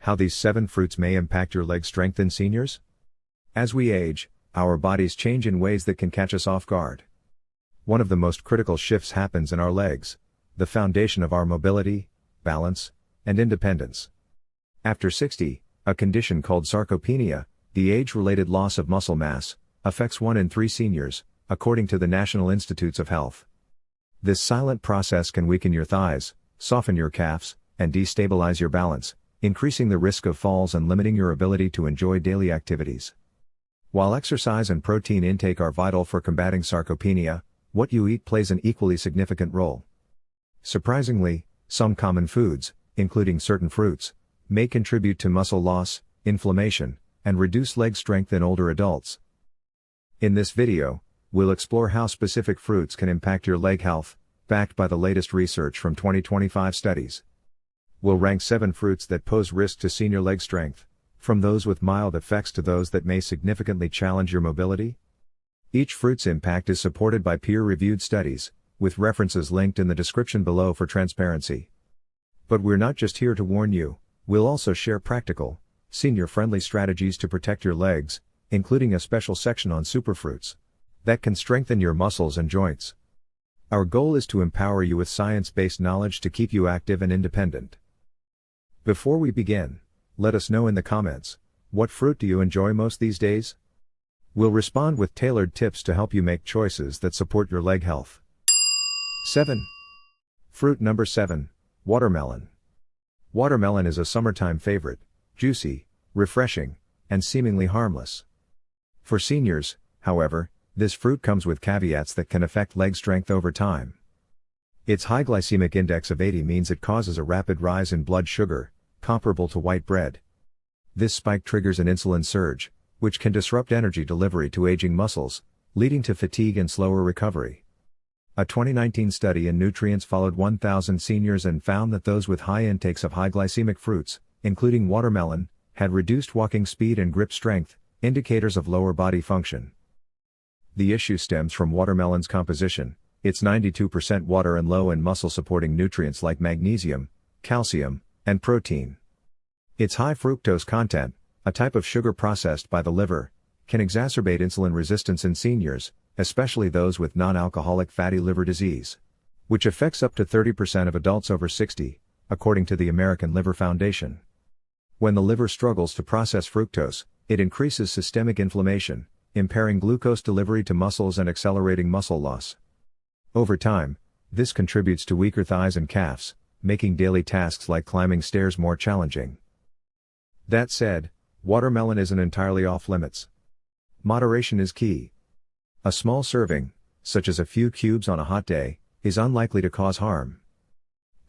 How these 7 fruits may impact your leg strength in seniors? As we age, our bodies change in ways that can catch us off guard. One of the most critical shifts happens in our legs, the foundation of our mobility, balance, and independence. After 60, a condition called sarcopenia, the age-related loss of muscle mass, affects 1 in 3 seniors, according to the National Institutes of Health. This silent process can weaken your thighs, soften your calves, and destabilize your balance, increasing the risk of falls and limiting your ability to enjoy daily activities. While exercise and protein intake are vital for combating sarcopenia, what you eat plays an equally significant role. Surprisingly, some common foods, including certain fruits, may contribute to muscle loss, inflammation, and reduce leg strength in older adults. In this video, we'll explore how specific fruits can impact your leg health, backed by the latest research from 2025 studies. We'll rank 7 fruits that pose risk to senior leg strength, from those with mild effects to those that may significantly challenge your mobility. Each fruit's impact is supported by peer-reviewed studies, with references linked in the description below for transparency. But we're not just here to warn you, we'll also share practical, senior-friendly strategies to protect your legs, including a special section on superfruits that can strengthen your muscles and joints. Our goal is to empower you with science-based knowledge to keep you active and independent. Before we begin, let us know in the comments, what fruit do you enjoy most these days? We'll respond with tailored tips to help you make choices that support your leg health. 7. Fruit number 7, watermelon. Watermelon is a summertime favorite, juicy, refreshing, and seemingly harmless. For seniors, however, this fruit comes with caveats that can affect leg strength over time. Its high glycemic index of 80 means it causes a rapid rise in blood sugar, comparable to white bread. This spike triggers an insulin surge, which can disrupt energy delivery to aging muscles, leading to fatigue and slower recovery. A 2019 study in Nutrients followed 1,000 seniors and found that those with high intakes of high glycemic fruits, including watermelon, had reduced walking speed and grip strength, indicators of lower body function. The issue stems from watermelon's composition. It's 92% water and low in muscle-supporting nutrients like magnesium, calcium, and protein. Its high fructose content, a type of sugar processed by the liver, can exacerbate insulin resistance in seniors, especially those with non-alcoholic fatty liver disease, which affects up to 30% of adults over 60, according to the American Liver Foundation. When the liver struggles to process fructose, it increases systemic inflammation, impairing glucose delivery to muscles and accelerating muscle loss. Over time, this contributes to weaker thighs and calves, making daily tasks like climbing stairs more challenging. That said, watermelon isn't entirely off limits. Moderation is key. A small serving, such as a few cubes on a hot day, is unlikely to cause harm.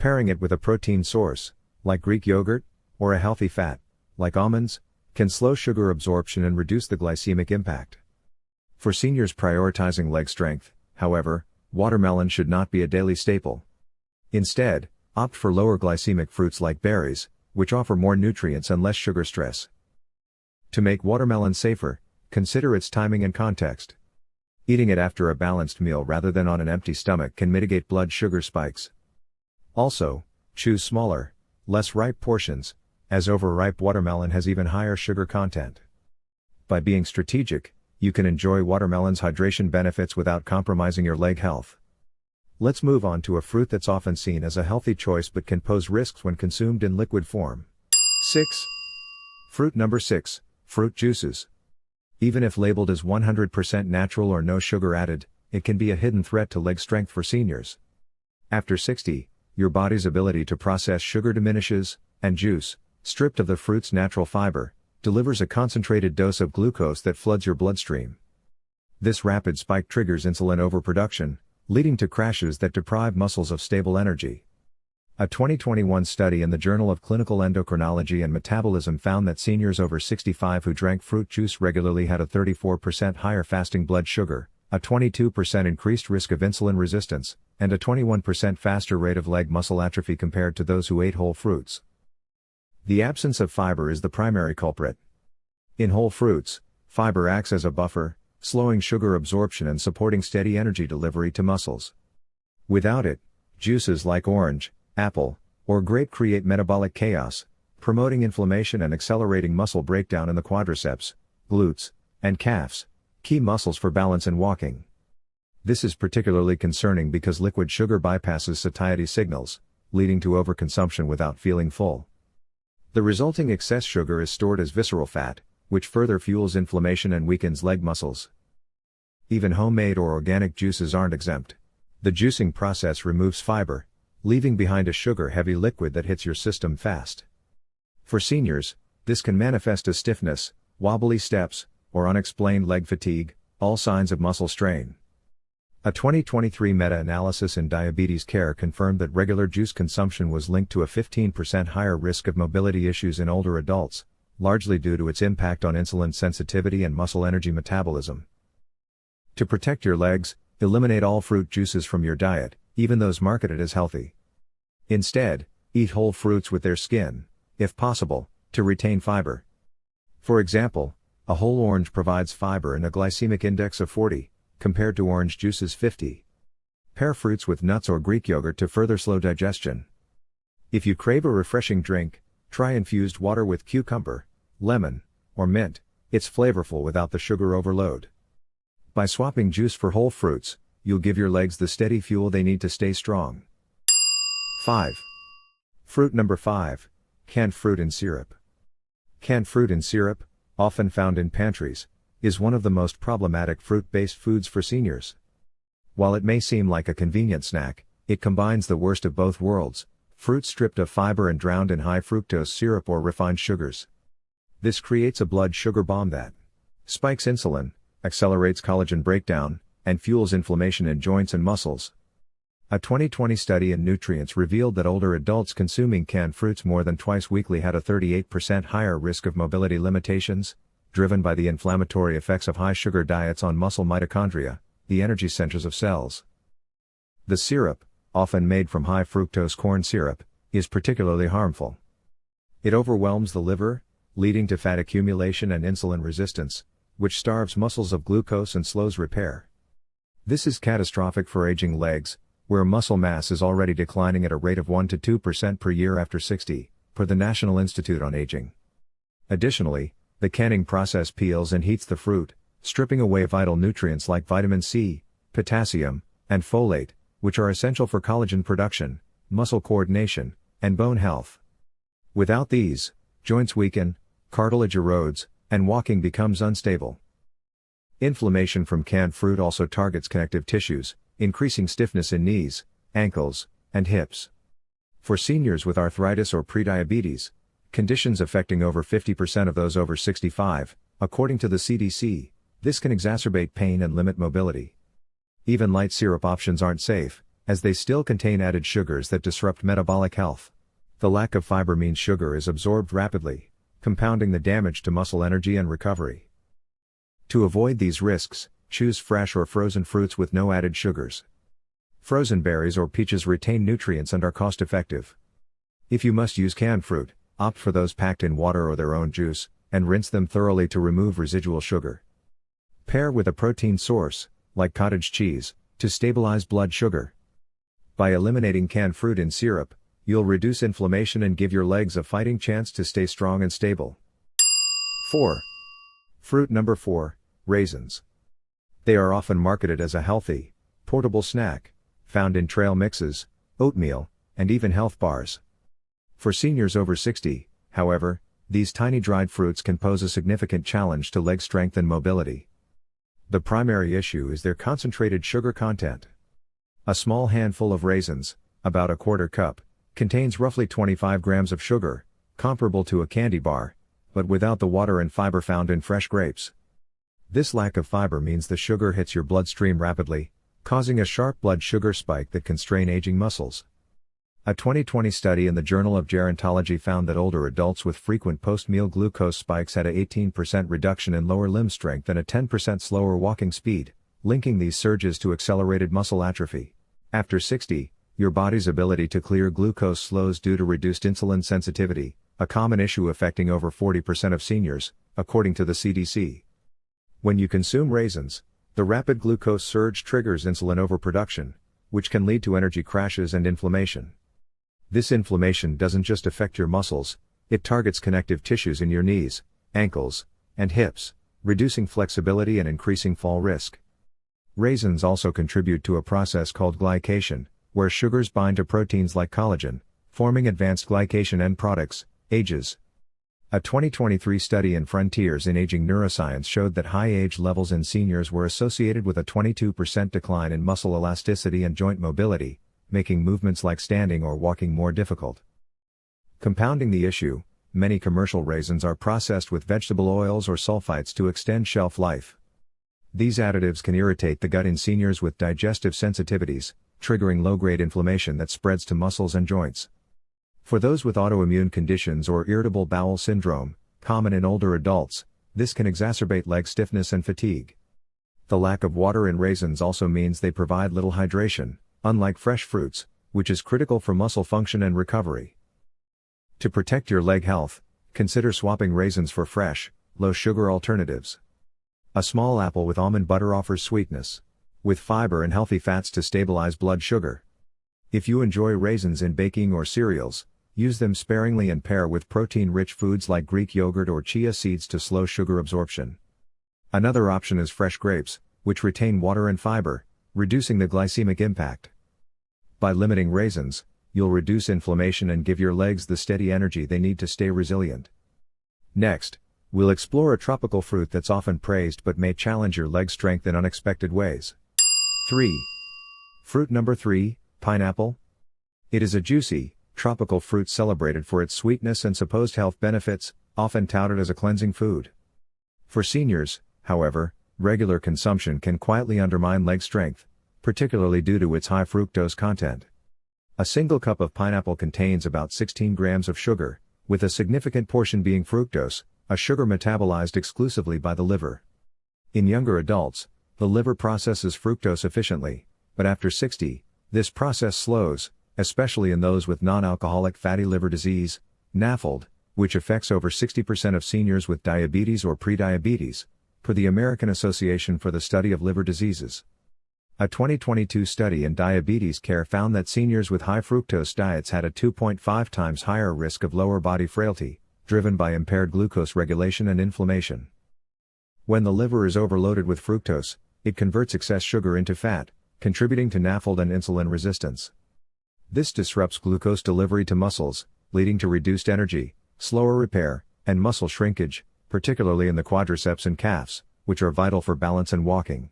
Pairing it with a protein source, like Greek yogurt, or a healthy fat, like almonds, can slow sugar absorption and reduce the glycemic impact. For seniors prioritizing leg strength, however, watermelon should not be a daily staple. Instead, opt for lower glycemic fruits like berries, which offer more nutrients and less sugar stress. To make watermelon safer, consider its timing and context. Eating it after a balanced meal rather than on an empty stomach can mitigate blood sugar spikes. Also, choose smaller, less ripe portions, as overripe watermelon has even higher sugar content. By being strategic, you can enjoy watermelon's hydration benefits without compromising your leg health. Let's move on to a fruit that's often seen as a healthy choice but can pose risks when consumed in liquid form. 6. Fruit number 6, fruit juices. Even if labeled as 100% natural or no sugar added, it can be a hidden threat to leg strength for seniors. After 60, your body's ability to process sugar diminishes, and juice, stripped of the fruit's natural fiber, delivers a concentrated dose of glucose that floods your bloodstream. This rapid spike triggers insulin overproduction, leading to crashes that deprive muscles of stable energy. A 2021 study in the Journal of Clinical Endocrinology and Metabolism found that seniors over 65 who drank fruit juice regularly had a 34% higher fasting blood sugar, a 22% increased risk of insulin resistance, and a 21% faster rate of leg muscle atrophy compared to those who ate whole fruits. The absence of fiber is the primary culprit. In whole fruits, fiber acts as a buffer, slowing sugar absorption and supporting steady energy delivery to muscles. Without it, juices like orange, apple, or grape create metabolic chaos, promoting inflammation and accelerating muscle breakdown in the quadriceps, glutes, and calves, key muscles for balance and walking. This is particularly concerning because liquid sugar bypasses satiety signals, leading to overconsumption without feeling full. The resulting excess sugar is stored as visceral fat, which further fuels inflammation and weakens leg muscles. Even homemade or organic juices aren't exempt. The juicing process removes fiber, leaving behind a sugar-heavy liquid that hits your system fast. For seniors, this can manifest as stiffness, wobbly steps, or unexplained leg fatigue, all signs of muscle strain. A 2023 meta-analysis in diabetes care confirmed that regular juice consumption was linked to a 15% higher risk of mobility issues in older adults, largely due to its impact on insulin sensitivity and muscle energy metabolism. To protect your legs, eliminate all fruit juices from your diet, even those marketed as healthy. Instead, eat whole fruits with their skin, if possible, to retain fiber. For example, a whole orange provides fiber and a glycemic index of 40, compared to orange juice's 50. Pair fruits with nuts or Greek yogurt to further slow digestion. If you crave a refreshing drink, try infused water with cucumber, lemon, or mint. It's flavorful without the sugar overload. By swapping juice for whole fruits, you'll give your legs the steady fuel they need to stay strong. 5. Fruit number 5. Canned fruit in syrup. Canned fruit in syrup, often found in pantries, is one of the most problematic fruit-based foods for seniors. While it may seem like a convenient snack, it combines the worst of both worlds: fruit stripped of fiber and drowned in high fructose syrup or refined sugars. This creates a blood sugar bomb that spikes insulin, accelerates collagen breakdown, and fuels inflammation in joints and muscles. A 2020 study in Nutrients revealed that older adults consuming canned fruits more than twice weekly had a 38% higher risk of mobility limitations, driven by the inflammatory effects of high-sugar diets on muscle mitochondria, the energy centers of cells. The syrup, often made from high-fructose corn syrup, is particularly harmful. It overwhelms the liver, leading to fat accumulation and insulin resistance, which starves muscles of glucose and slows repair. This is catastrophic for aging legs, where muscle mass is already declining at a rate of 1 to 2% per year after 60, per the National Institute on Aging. Additionally, the canning process peels and heats the fruit, stripping away vital nutrients like vitamin C, potassium, and folate, which are essential for collagen production, muscle coordination, and bone health. Without these, joints weaken, cartilage erodes, and walking becomes unstable. Inflammation from canned fruit also targets connective tissues, increasing stiffness in knees, ankles, and hips. For seniors with arthritis or prediabetes, conditions affecting over 50% of those over 65, according to the CDC, this can exacerbate pain and limit mobility. Even light syrup options aren't safe, as they still contain added sugars that disrupt metabolic health. The lack of fiber means sugar is absorbed rapidly, compounding the damage to muscle energy and recovery. To avoid these risks, choose fresh or frozen fruits with no added sugars. Frozen berries or peaches retain nutrients and are cost-effective. If you must use canned fruit, opt for those packed in water or their own juice, and rinse them thoroughly to remove residual sugar. Pair with a protein source, like cottage cheese, to stabilize blood sugar. By eliminating canned fruit in syrup, you'll reduce inflammation and give your legs a fighting chance to stay strong and stable. 4. Fruit number 4, raisins. They are often marketed as a healthy, portable snack, found in trail mixes, oatmeal, and even health bars. For seniors over 60, however, these tiny dried fruits can pose a significant challenge to leg strength and mobility. The primary issue is their concentrated sugar content. A small handful of raisins, about a quarter cup, contains roughly 25 grams of sugar, comparable to a candy bar, but without the water and fiber found in fresh grapes. This lack of fiber means the sugar hits your bloodstream rapidly, causing a sharp blood sugar spike that can strain aging muscles. A 2020 study in the Journal of Gerontology found that older adults with frequent post-meal glucose spikes had a 18% reduction in lower limb strength and a 10% slower walking speed, linking these surges to accelerated muscle atrophy. After 60, your body's ability to clear glucose slows due to reduced insulin sensitivity, a common issue affecting over 40% of seniors, according to the CDC. When you consume raisins, the rapid glucose surge triggers insulin overproduction, which can lead to energy crashes and inflammation. This inflammation doesn't just affect your muscles, It targets connective tissues in your knees, ankles, and hips, reducing flexibility and increasing fall risk. Raisins also contribute to a process called glycation, where sugars bind to proteins like collagen, forming advanced glycation end products, AGEs. A 2023 study in Frontiers in Aging Neuroscience showed that high age levels in seniors were associated with a 22% decline in muscle elasticity and joint mobility, making movements like standing or walking more difficult. Compounding the issue, many commercial raisins are processed with vegetable oils or sulfites to extend shelf life. These additives can irritate the gut in seniors with digestive sensitivities, triggering low-grade inflammation that spreads to muscles and joints. For those with autoimmune conditions or irritable bowel syndrome, common in older adults, this can exacerbate leg stiffness and fatigue. The lack of water in raisins also means they provide little hydration, unlike fresh fruits, which is critical for muscle function and recovery. To protect your leg health, consider swapping raisins for fresh, low-sugar alternatives. A small apple with almond butter offers sweetness, with fiber and healthy fats to stabilize blood sugar. If you enjoy raisins in baking or cereals, use them sparingly and pair with protein-rich foods like Greek yogurt or chia seeds to slow sugar absorption. Another option is fresh grapes, which retain water and fiber, reducing the glycemic impact. By limiting raisins, you'll reduce inflammation and give your legs the steady energy they need to stay resilient. Next, we'll explore a tropical fruit that's often praised but may challenge your leg strength in unexpected ways. 3. Fruit number 3, pineapple. It is a juicy, tropical fruit celebrated for its sweetness and supposed health benefits, often touted as a cleansing food. For seniors, however, regular consumption can quietly undermine leg strength, particularly due to its high fructose content. A single cup of pineapple contains about 16 grams of sugar, with a significant portion being fructose, a sugar metabolized exclusively by the liver. In younger adults, the liver processes fructose efficiently, but after 60, this process slows, especially in those with non-alcoholic fatty liver disease, NAFLD, which affects over 60% of seniors with diabetes or prediabetes, per the American Association for the Study of Liver Diseases. A 2022 study in diabetes care found that seniors with high fructose diets had a 2.5 times higher risk of lower body frailty, driven by impaired glucose regulation and inflammation. When the liver is overloaded with fructose, it converts excess sugar into fat, contributing to NAFLD and insulin resistance. This disrupts glucose delivery to muscles, leading to reduced energy, slower repair, and muscle shrinkage, particularly in the quadriceps and calves, which are vital for balance and walking.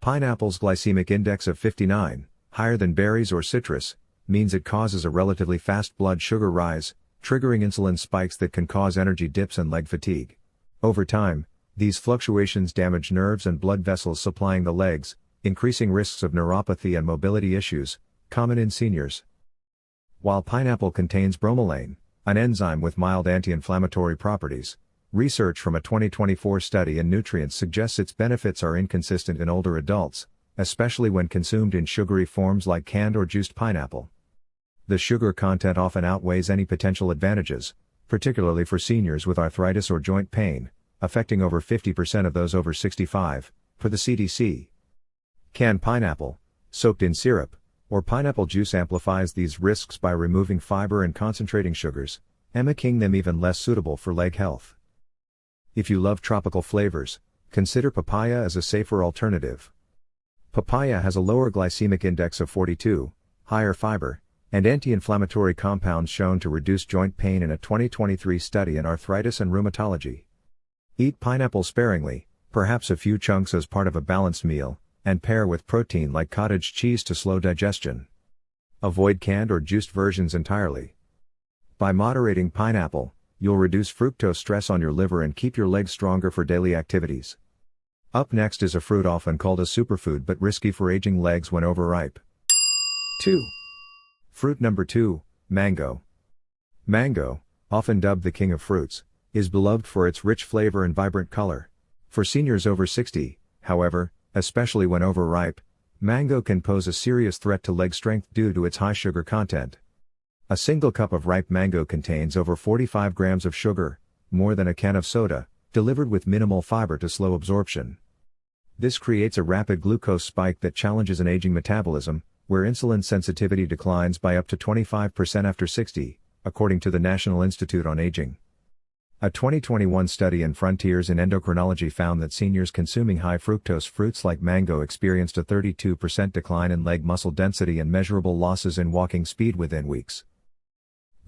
Pineapple's glycemic index of 59, higher than berries or citrus, means it causes a relatively fast blood sugar rise, triggering insulin spikes that can cause energy dips and leg fatigue. Over time, these fluctuations damage nerves and blood vessels supplying the legs, increasing risks of neuropathy and mobility issues, common in seniors. While pineapple contains bromelain, an enzyme with mild anti-inflammatory properties, research from a 2024 study in Nutrients suggests its benefits are inconsistent in older adults, especially when consumed in sugary forms like canned or juiced pineapple. The sugar content often outweighs any potential advantages, particularly for seniors with arthritis or joint pain, affecting over 50% of those over 65, per the CDC. Canned pineapple, soaked in syrup, or pineapple juice amplifies these risks by removing fiber and concentrating sugars, making them even less suitable for leg health. If you love tropical flavors, consider papaya as a safer alternative. Papaya has a lower glycemic index of 42, higher fiber, and anti-inflammatory compounds shown to reduce joint pain in a 2023 study in arthritis and rheumatology. Eat pineapple sparingly, perhaps a few chunks as part of a balanced meal, and pair with protein like cottage cheese to slow digestion. Avoid canned or juiced versions entirely. By moderating pineapple, you'll reduce fructose stress on your liver and keep your legs stronger for daily activities. Up next is a fruit often called a superfood but risky for aging legs when overripe. 2. Fruit number 2, mango. Mango, often dubbed the king of fruits, is beloved for its rich flavor and vibrant color. For seniors over 60, however, especially when overripe, mango can pose a serious threat to leg strength due to its high sugar content. A single cup of ripe mango contains over 45 grams of sugar, more than a can of soda, delivered with minimal fiber to slow absorption. This creates a rapid glucose spike that challenges an aging metabolism, where insulin sensitivity declines by up to 25% after 60, according to the National Institute on Aging. A 2021 study in Frontiers in Endocrinology found that seniors consuming high-fructose fruits like mango experienced a 32% decline in leg muscle density and measurable losses in walking speed within weeks.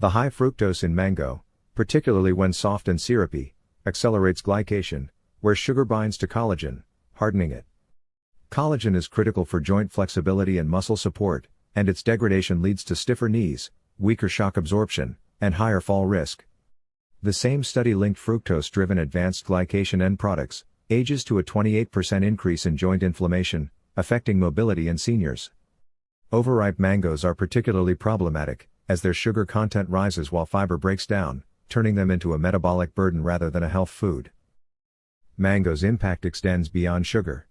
The high fructose in mango, particularly when soft and syrupy, accelerates glycation, where sugar binds to collagen, hardening it. Collagen is critical for joint flexibility and muscle support, and its degradation leads to stiffer knees, weaker shock absorption, and higher fall risk. The same study linked fructose-driven advanced glycation end products, AGEs, to a 28% increase in joint inflammation, affecting mobility in seniors. Overripe mangoes are particularly problematic, as their sugar content rises while fiber breaks down, turning them into a metabolic burden rather than a health food. Mango's impact extends beyond sugar.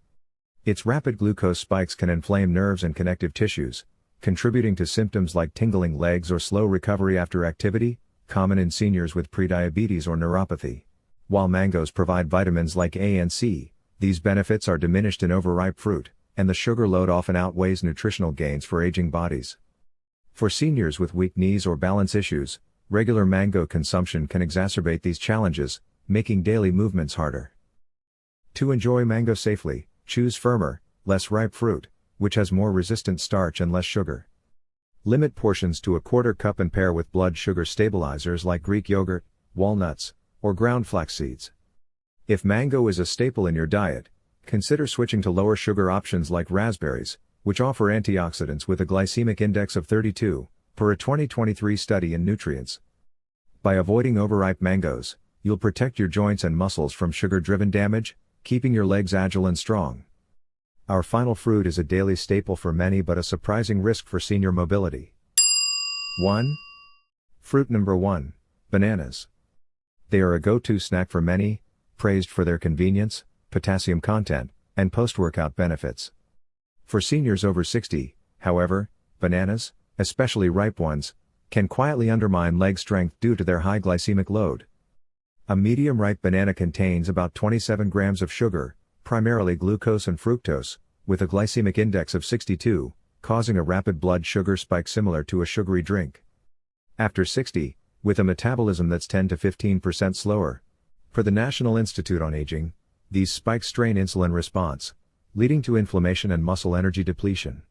Its rapid glucose spikes can inflame nerves and connective tissues, contributing to symptoms like tingling legs or slow recovery after activity, common in seniors with prediabetes or neuropathy. While mangoes provide vitamins like A and C, these benefits are diminished in overripe fruit, and the sugar load often outweighs nutritional gains for aging bodies. For seniors with weak knees or balance issues, regular mango consumption can exacerbate these challenges, making daily movements harder. To enjoy mango safely, choose firmer, less ripe fruit, which has more resistant starch and less sugar. Limit portions to a quarter cup and pair with blood sugar stabilizers like Greek yogurt, walnuts, or ground flax seeds. If mango is a staple in your diet, consider switching to lower sugar options like raspberries, which offer antioxidants with a glycemic index of 32, per a 2023 study in Nutrients. By avoiding overripe mangoes, you'll protect your joints and muscles from sugar-driven damage, keeping your legs agile and strong. Our final fruit is a daily staple for many but a surprising risk for senior mobility. 1. Fruit number 1, bananas. They are a go-to snack for many, praised for their convenience, potassium content, and post-workout benefits. For seniors over 60, however, bananas, especially ripe ones, can quietly undermine leg strength due to their high glycemic load. A medium-ripe banana contains about 27 grams of sugar, primarily glucose and fructose, with a glycemic index of 62, causing a rapid blood sugar spike similar to a sugary drink. After 60, with a metabolism that's 10 to 15% slower, per the National Institute on Aging, these spikes strain insulin response, leading to inflammation and muscle energy depletion.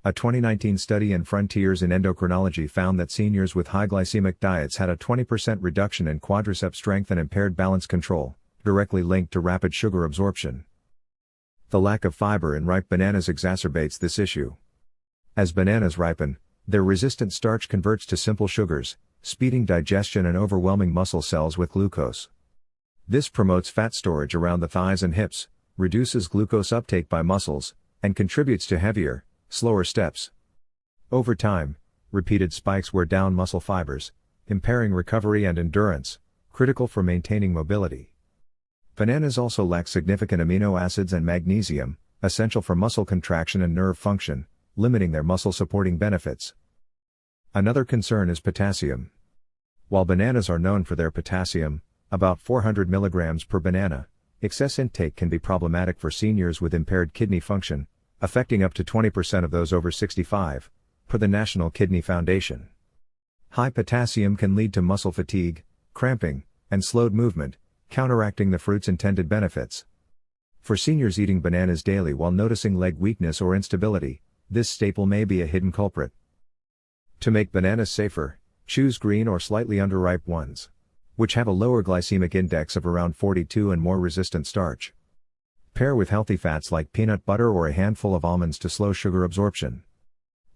A 2019 study in Frontiers in Endocrinology found that seniors with high glycemic diets had a 20% reduction in quadricep strength and impaired balance control, directly linked to rapid sugar absorption. The lack of fiber in ripe bananas exacerbates this issue. As bananas ripen, their resistant starch converts to simple sugars, speeding digestion and overwhelming muscle cells with glucose. This promotes fat storage around the thighs and hips, reduces glucose uptake by muscles, and contributes to heavier, slower steps. Over time, repeated spikes wear down muscle fibers, impairing recovery and endurance, critical for maintaining mobility. Bananas also lack significant amino acids and magnesium, essential for muscle contraction and nerve function, limiting their muscle-supporting benefits. Another concern is potassium. While bananas are known for their potassium, about 400 mg per banana, excess intake can be problematic for seniors with impaired kidney function, affecting up to 20% of those over 65, per the National Kidney Foundation. High potassium can lead to muscle fatigue, cramping, and slowed movement, counteracting the fruit's intended benefits. For seniors eating bananas daily while noticing leg weakness or instability, this staple may be a hidden culprit. To make bananas safer, choose green or slightly underripe ones, which have a lower glycemic index of around 42 and more resistant starch. Pair with healthy fats like peanut butter or a handful of almonds to slow sugar absorption.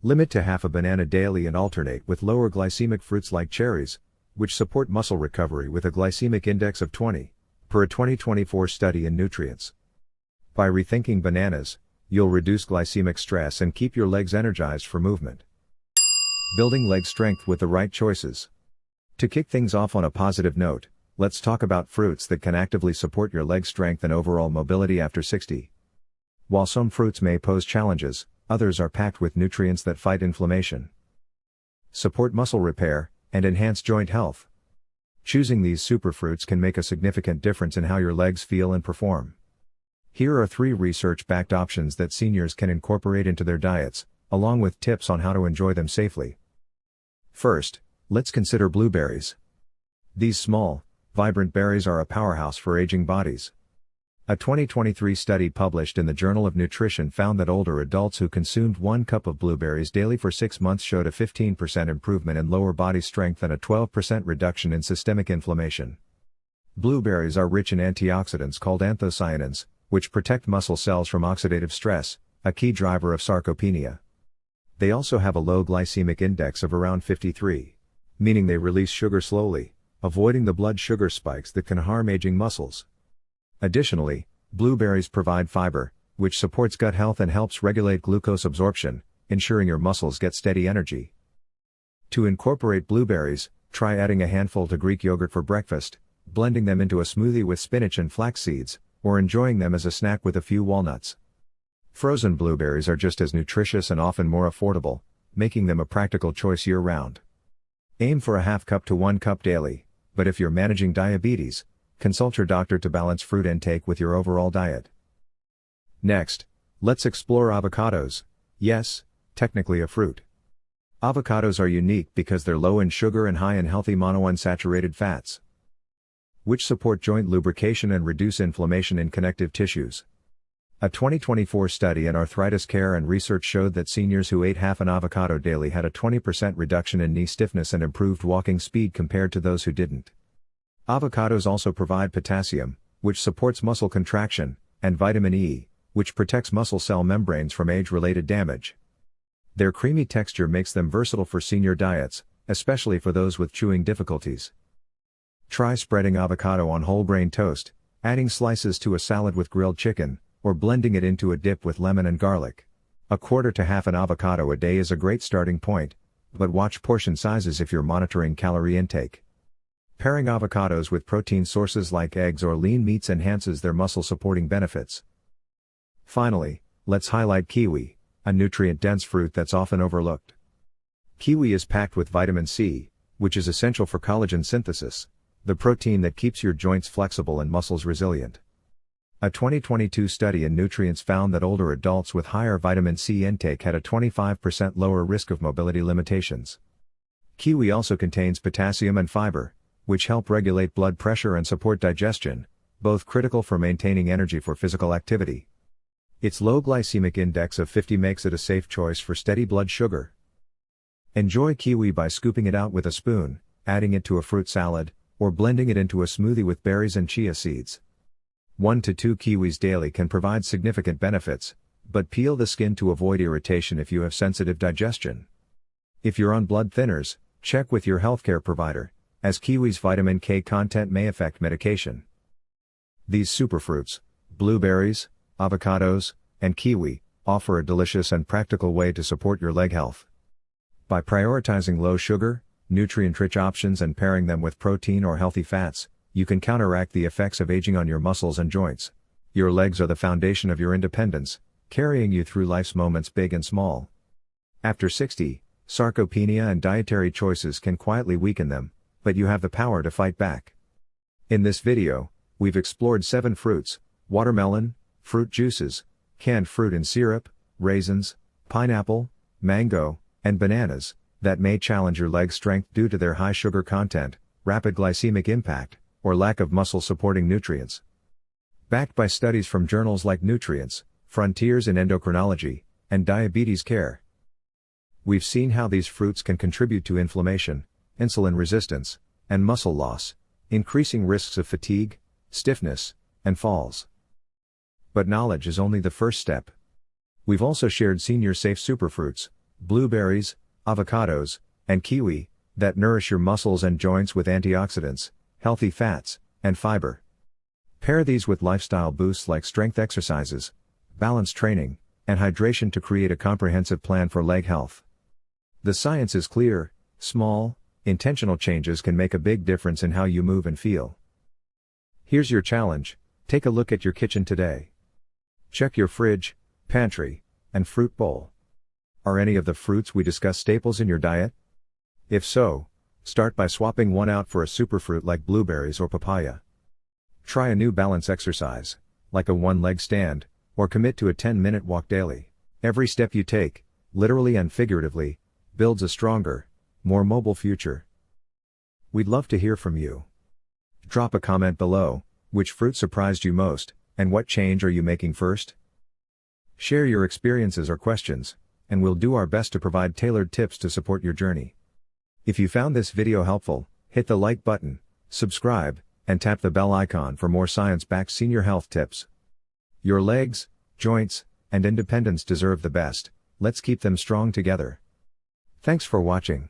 Limit to half a banana daily and alternate with lower glycemic fruits like cherries, which support muscle recovery with a glycemic index of 20, per a 2024 study in Nutrients. By rethinking bananas, you'll reduce glycemic stress and keep your legs energized for movement. Building leg strength with the right choices. To kick things off on a positive note, let's talk about fruits that can actively support your leg strength and overall mobility after 60. While some fruits may pose challenges, others are packed with nutrients that fight inflammation, support muscle repair, and enhance joint health. Choosing these superfruits can make a significant difference in how your legs feel and perform. Here are 3 research-backed options that seniors can incorporate into their diets, along with tips on how to enjoy them safely. First, Let's consider blueberries. These small, vibrant berries are a powerhouse for aging bodies. A 2023 study published in the Journal of Nutrition found that older adults who consumed 1 cup of blueberries daily for 6 months showed a 15% improvement in lower body strength and a 12% reduction in systemic inflammation. Blueberries are rich in antioxidants called anthocyanins, which protect muscle cells from oxidative stress, a key driver of sarcopenia. They also have a low glycemic index of around 53, meaning they release sugar slowly, avoiding the blood sugar spikes that can harm aging muscles. Additionally, blueberries provide fiber, which supports gut health and helps regulate glucose absorption, ensuring your muscles get steady energy. To incorporate blueberries, try adding a handful to Greek yogurt for breakfast, blending them into a smoothie with spinach and flax seeds, or enjoying them as a snack with a few walnuts. Frozen blueberries are just as nutritious and often more affordable, making them a practical choice year-round. Aim for a half cup to 1 cup daily, but if you're managing diabetes, consult your doctor to balance fruit intake with your overall diet. Next, let's explore avocados. Yes, technically a fruit. Avocados are unique because they're low in sugar and high in healthy monounsaturated fats, which support joint lubrication and reduce inflammation in connective tissues. A 2024 study in Arthritis Care and Research showed that seniors who ate half an avocado daily had a 20% reduction in knee stiffness and improved walking speed compared to those who didn't. Avocados also provide potassium, which supports muscle contraction, and vitamin E, which protects muscle cell membranes from age-related damage. Their creamy texture makes them versatile for senior diets, especially for those with chewing difficulties. Try spreading avocado on whole grain toast, adding slices to a salad with grilled chicken, or blending it into a dip with lemon and garlic. A quarter to half an avocado a day is a great starting point, but watch portion sizes if you're monitoring calorie intake. Pairing avocados with protein sources like eggs or lean meats enhances their muscle-supporting benefits. Finally, let's highlight kiwi, a nutrient-dense fruit that's often overlooked. Kiwi is packed with vitamin C, which is essential for collagen synthesis, the protein that keeps your joints flexible and muscles resilient. A 2022 study in Nutrients found that older adults with higher vitamin C intake had a 25% lower risk of mobility limitations. Kiwi also contains potassium and fiber, which help regulate blood pressure and support digestion, both critical for maintaining energy for physical activity. Its low glycemic index of 50 makes it a safe choice for steady blood sugar. Enjoy kiwi by scooping it out with a spoon, adding it to a fruit salad, or blending it into a smoothie with berries and chia seeds. 1 to 2 kiwis daily can provide significant benefits, but peel the skin to avoid irritation if you have sensitive digestion. If you're on blood thinners, check with your healthcare provider, as kiwi's vitamin K content may affect medication. These superfruits, blueberries, avocados, and kiwi, offer a delicious and practical way to support your leg health. By prioritizing low sugar, nutrient-rich options and pairing them with protein or healthy fats, you can counteract the effects of aging on your muscles and joints. Your legs are the foundation of your independence, carrying you through life's moments big and small. After 60, sarcopenia and dietary choices can quietly weaken them, but you have the power to fight back. In this video, we've explored 7 fruits: watermelon, fruit juices, canned fruit and syrup, raisins, pineapple, mango, and bananas, that may challenge your leg strength due to their high sugar content, rapid glycemic impact, or lack of muscle-supporting nutrients. Backed by studies from journals like Nutrients, Frontiers in Endocrinology, and Diabetes Care, we've seen how these fruits can contribute to inflammation, insulin resistance, and muscle loss, increasing risks of fatigue, stiffness, and falls. But knowledge is only the first step. We've also shared senior-safe superfruits, blueberries, avocados, and kiwi, that nourish your muscles and joints with antioxidants, healthy fats, and fiber. Pair these with lifestyle boosts like strength exercises, balance training, and hydration to create a comprehensive plan for leg health. The science is clear: small, intentional changes can make a big difference in how you move and feel. Here's your challenge: take a look at your kitchen today. Check your fridge, pantry, and fruit bowl. Are any of the fruits we discussed staples in your diet? If so, start by swapping one out for a superfruit like blueberries or papaya. Try a new balance exercise, like a one-leg stand, or commit to a 10-minute walk daily. Every step you take, literally and figuratively, builds a stronger, more mobile future. We'd love to hear from you. Drop a comment below: which fruit surprised you most, and what change are you making first? Share your experiences or questions, and we'll do our best to provide tailored tips to support your journey. If you found this video helpful, hit the like button, subscribe, and tap the bell icon for more science-backed senior health tips. Your legs, joints, and independence deserve the best. Let's keep them strong together. Thanks for watching.